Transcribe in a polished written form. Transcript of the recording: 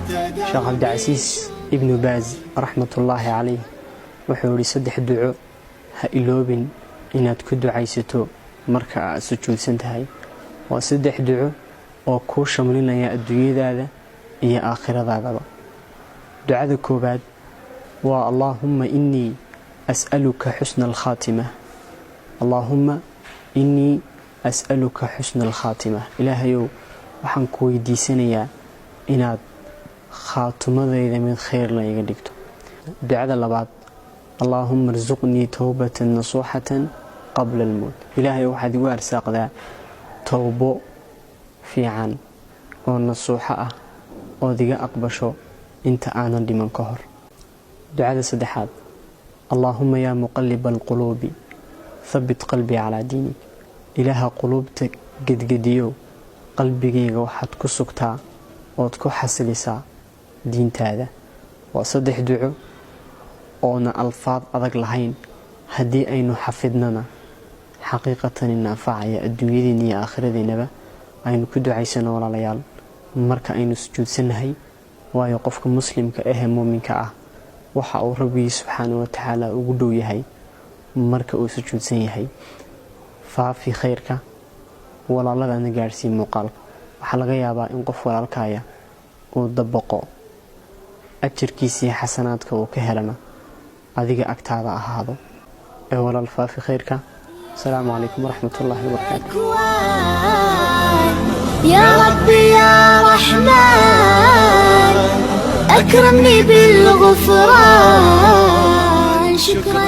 sheekh cabdicasiis ibnu baaz raxmatullaahi calayh wuxuu yidhi 3 duco ha iloobin inaad ku ducaysato marka aad sujuudsan tahay. waa 3 duco oo kuu shamlinaya adduunyadaada iyo aakhiradaadaba. ducada koobaad waa allaahumma innii as'aluka xusna alkhaatima. allaahumma innii as'aluka xusna alkhaatima. ilaahayow waxaan ku weydiisanayaa inaad khaatumadayda mid khayr la iga dhigto. ducada labaad allaahumma arsuqnii towbatan nasuuxatan qabla almowt. ilaahayow waxaad igu arsaaqdaa towbo fiican oo nasuuxo ah ood iga aqbasho inta aanan dhiman ka hor. ducada saddexaad allaahumma yaa muqalliba alquluubi thabbit qalbii calaa diinik. ilaaha quluubta gedgediyow qalbigayga waxaad ku sugtaa ood ku xasilisaa diintaada. waa 3 duco oona alfaad adag lahayn, haddii aynu xafidnana xaqiiqatan naafacaya adduunyadeenna iyo aakhiradeennaba. aynu ku ducaysano walaalayaal marka aynu sujuudsannahay, waayo qofka muslimka ahee muuminka ah waxa uu rabbigii subxaanahu watacaala ugu dhow yahay marka uu sujuudsan yahay. faafi khayrka, walaaladana gaadhsii muuqaalka. waxaa laga yaabaa in qof walaalkaaya uu dabaqo ajarkiisii xasanaadka uu ka helana adiga agtaada ahaado. ee walaal faafi khayrka. asalaamu calaykum waraxmatullaahi wabarakaatu. يا ربي يا رحمن أكرمني بالغفران. شكرا